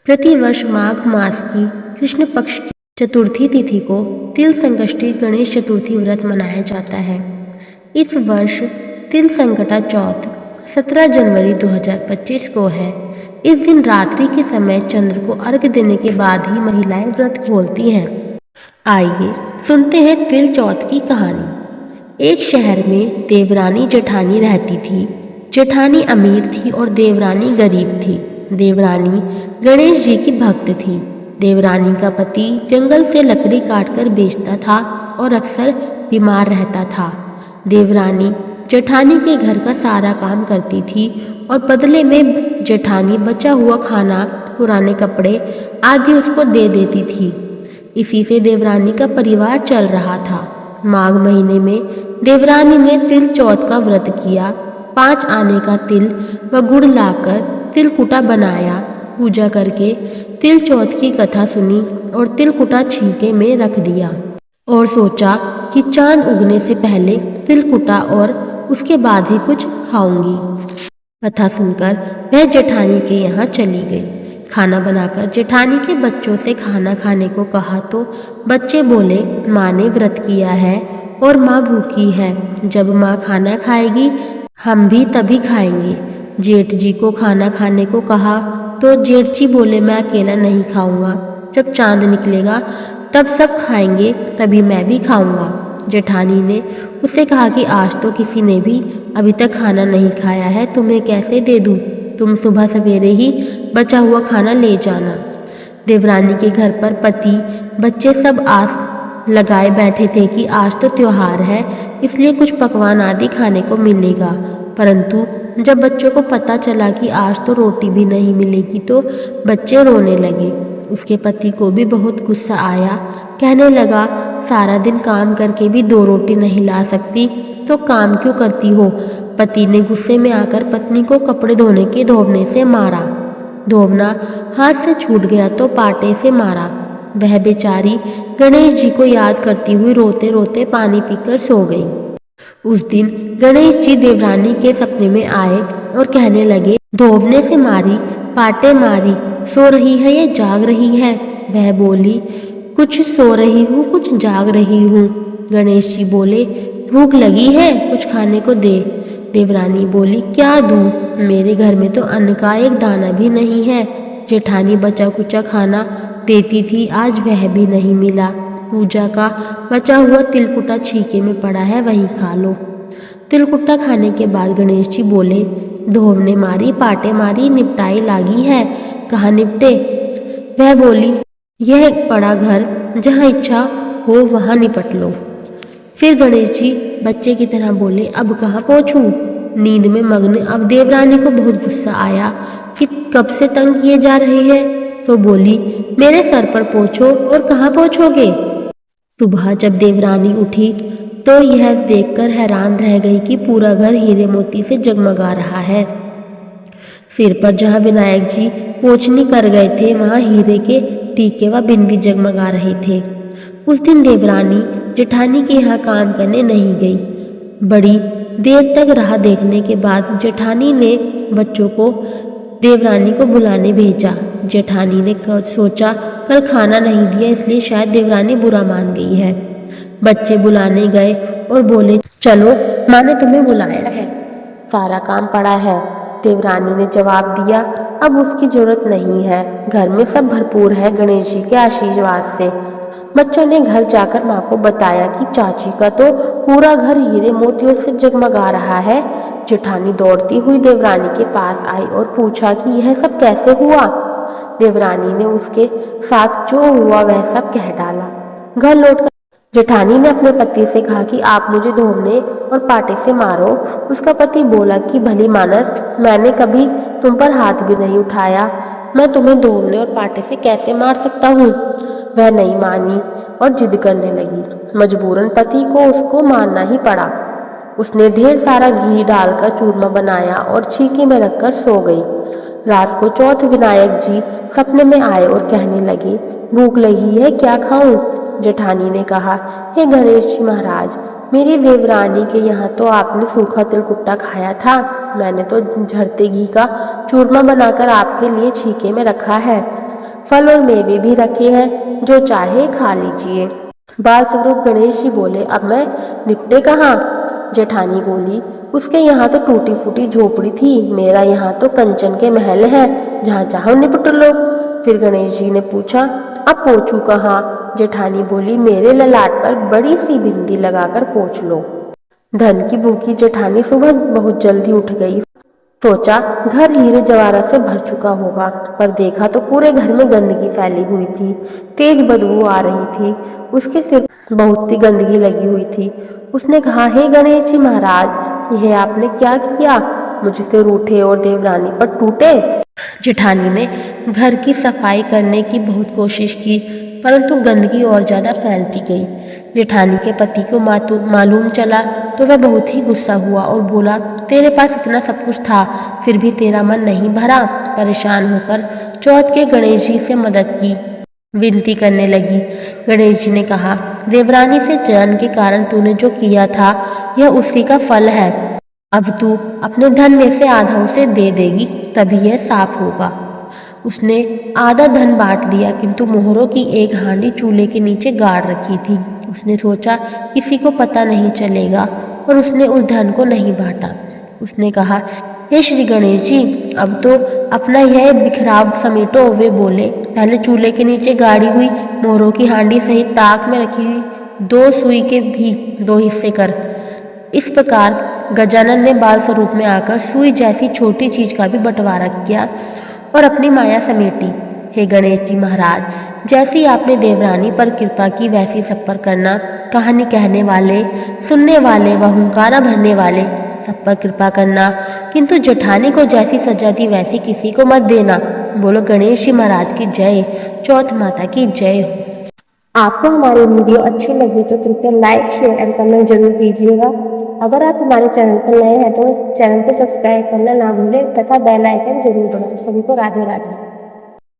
प्रतिवर्ष माघ मास की कृष्ण पक्ष की चतुर्थी तिथि को तिल संकष्टी गणेश चतुर्थी व्रत मनाया जाता है। इस वर्ष तिल संकटा चौथ 17 जनवरी 2025 को है। इस दिन रात्रि के समय चंद्र को अर्घ्य देने के बाद ही महिलाएं व्रत खोलती हैं। आइए सुनते हैं तिल चौथ की कहानी। एक शहर में देवरानी जेठानी रहती थी। जेठानी अमीर थी और देवरानी गरीब थी। देवरानी गणेश जी की भक्त थी। देवरानी का पति जंगल से लकड़ी काटकर बेचता था और अक्सर बीमार रहता था। देवरानी जेठानी के घर का सारा काम करती थी और बदले में जेठानी बचा हुआ खाना, पुराने कपड़े आदि उसको दे देती थी। इसी से देवरानी का परिवार चल रहा था। माघ महीने में देवरानी ने तिल चौथ का व्रत किया। 5 आने का तिल व गुड़ लाकर तिलकुटा बनाया। पूजा करके तिल चौथ की कथा सुनी और तिलकुटा छींके में रख दिया और सोचा कि चांद उगने से पहले तिलकुटा और उसके बाद ही कुछ खाऊंगी। कथा सुनकर वह जेठानी के यहाँ चली गई। खाना बनाकर जेठानी के बच्चों से खाना खाने को कहा तो बच्चे बोले, माँ ने व्रत किया है और माँ भूखी है। जब माँ खाना खाएगी हम भी तभी खाएंगे। जेठ जी को खाना खाने को कहा तो जेठ जी बोले, मैं अकेला नहीं खाऊंगा। जब चांद निकलेगा तब सब खाएंगे, तभी मैं भी खाऊंगा। जेठानी ने उससे कहा कि आज तो किसी ने भी अभी तक खाना नहीं खाया है, तुम्हें कैसे दे दूँ? तुम सुबह सवेरे ही बचा हुआ खाना ले जाना। देवरानी के घर पर पति बच्चे सब आस लगाए बैठे थे कि आज तो त्योहार है, इसलिए कुछ पकवान आदि खाने को मिलेगा। परंतु जब बच्चों को पता चला कि आज तो रोटी भी नहीं मिलेगी तो बच्चे रोने लगे। उसके पति को भी बहुत गुस्सा आया। कहने लगा, सारा दिन काम करके भी 2 रोटी नहीं ला सकती तो काम क्यों करती हो? पति ने गुस्से में आकर पत्नी को कपड़े धोने के धोवने से मारा। धोवना हाथ से छूट गया तो पाटे से मारा। वह बेचारी गणेश जी को याद करती हुई रोते रोते पानी पीकर सो गई। उस दिन गणेश जी देवरानी के सपने में आए और कहने लगे, धोवने से मारी, पाटे मारी, सो रही है या जाग रही है? वह बोली, कुछ सो रही हूँ, कुछ जाग रही हूँ। गणेश जी बोले, भूख लगी है, कुछ खाने को दे। देवरानी बोली, क्या दूँ? मेरे घर में तो अन्न का एक दाना भी नहीं है। जेठानी बचा कुचा खाना देती थी, आज वह भी नहीं मिला। पूजा का बचा हुआ तिलकुटा छीके में पड़ा है, वही खा लो। तिलकुटा खाने के बाद गणेश जी बोले, धोवने मारी, पाटे मारी, निपटाई लागी है, कहाँ निपटे? वह बोली, यह एक बड़ा घर, जहाँ इच्छा हो वहाँ निपट लो। फिर गणेश जी बच्चे की तरह बोले, अब कहाँ पहुँचूं? नींद में मग्न अब देवरानी को बहुत गुस्सा आया कि कब से तंग किए जा रहे हैं, तो बोली, मेरे सर पर पहुँचो। और कहाँ पहुँचोगे? सुबह जब देवरानी उठी तो यह देखकर हैरान रह गई कि पूरा घर हीरे मोती से जगमगा रहा है। सिर पर जहाँ विनायक जी पोंछनी कर गए थे वहाँ हीरे के टीके व बिंदी जगमगा रहे थे। उस दिन देवरानी जेठानी के यहाँ काम करने नहीं गई। बड़ी देर तक राह देखने के बाद जेठानी ने बच्चों को देवरानी को बुलाने भेजा। जेठानी ने सोचा कल खाना नहीं दिया इसलिए शायद देवरानी बुरा मान गई है। बच्चे बुलाने गए और बोले, चलो माँ ने तुम्हें बुलाया है, सारा काम पड़ा है। देवरानी ने जवाब दिया, अब उसकी जरूरत नहीं है, घर में सब भरपूर है गणेश जी के आशीर्वाद से। बच्चों ने घर जाकर माँ को बताया कि चाची का तो पूरा घर हीरे मोतियों से जगमगा रहा है। जेठानी दौड़ती हुई देवरानी के पास आई और पूछा कि यह सब कैसे हुआ। देवरानी ने उसके साथ जो हुआ वह सब कह डाला। घर लौटकर जेठानी ने अपने पति से कहा कि आप मुझे धोने और पाटे से मारो। उसका पति बोला कि भली मानस, मैंने कभी तुम पर हाथ भी नहीं उठाया, मैं तुम्हें धोने और पाटे से कैसे मार सकता हूँ? वह नहीं मानी और जिद करने लगी। मजबूरन पति को उसको मारना ही पड़ा। उसने ढेर सारा घी डालकर चूरमा बनाया और छीके में रखकर सो गई। रात को चौथ विनायक जी सपने में आए और कहने लगे, भूख लगी है, क्या खाऊं? जेठानी ने कहा, हे गणेश जी महाराज, मेरी देवरानी के यहाँ तो आपने सूखा तिलकुट्टा खाया था, मैंने तो झरते घी का चूरमा बनाकर आपके लिए छीके में रखा है। फल और मेवे भी रखे हैं, जो चाहे खा लीजिए। बाल स्वरूप गणेश जी बोले, अब मैं निपटे कहाँ? जेठानी बोली, उसके यहाँ तो टूटी फूटी झोपड़ी थी, मेरा यहाँ तो कंचन के महल है, जहाँ चाहो निपट लो। फिर गणेश जी ने पूछा, अब पोंछू कहाँ? जेठानी बोली, मेरे ललाट पर बड़ी सी बिंदी लगाकर पोंछ लो। धन की भूखी जेठानी सुबह बहुत जल्दी उठ गई। सोचा घर हीरे जवाहरात से भर चुका होगा, पर देखा तो पूरे घर में गंदगी फैली हुई थी, तेज बदबू आ रही थी, उसके सिर बहुत सी गंदगी लगी हुई थी। उसने कहा, हे गणेश जी महाराज, यह आपने क्या किया? मुझसे रूठे और देवरानी पर टूटे। जेठानी ने घर की सफाई करने की बहुत कोशिश की, परंतु गंदगी और ज़्यादा फैलती गई। जेठानी के पति को मालूम चला तो वह बहुत ही गुस्सा हुआ और बोला, तेरे पास इतना सब कुछ था, फिर भी तेरा मन नहीं भरा। परेशान होकर चौथ के गणेश जी से मदद की विनती करने लगी। गणेश जी ने कहा, देवरानी से जलन के कारण तूने जो किया था, यह उसी का फल है। अब तू अपने धन में से आधा उसे दे देगी, तभी यह साफ होगा। उसने आधा धन बांट दिया, किंतु मोहरों की एक हांडी चूल्हे के नीचे गाड़ रखी थी। उसने सोचा किसी को पता नहीं चलेगा, और उसने उस धन को नहीं बांटा। उसने कहा, हे श्री गणेश जी, अब तो अपना यह बिखराव समेटो। वे बोले, पहले चूल्हे के नीचे गाड़ी हुई मोहरों की हांडी सहित ताक में रखी हुई 2 सुई के भी 2 हिस्से कर। इस प्रकार गजानन ने बाल स्वरूप में आकर सुई जैसी छोटी चीज का भी बंटवारा किया और अपनी माया समेटी। हे गणेश जी महाराज, जैसी आपने देवरानी पर कृपा की, वैसी सब पर करना। कहानी कहने वाले, सुनने वाले व हुंकारा भरने वाले सब पर कृपा करना, किंतु जेठानी को जैसी सजा दी वैसी किसी को मत देना। बोलो गणेश जी महाराज की जय, चौथ माता की जय हो। आपको हमारी वीडियो अच्छी लगी तो कृपया लाइक, शेयर एंड कमेंट जरूर कीजिएगा। अगर आप हमारे चैनल पर नए हैं तो चैनल को सब्सक्राइब करना ना भूलें तथा बेल आइकन जरूर दबाएं। सभी को राधे राधे।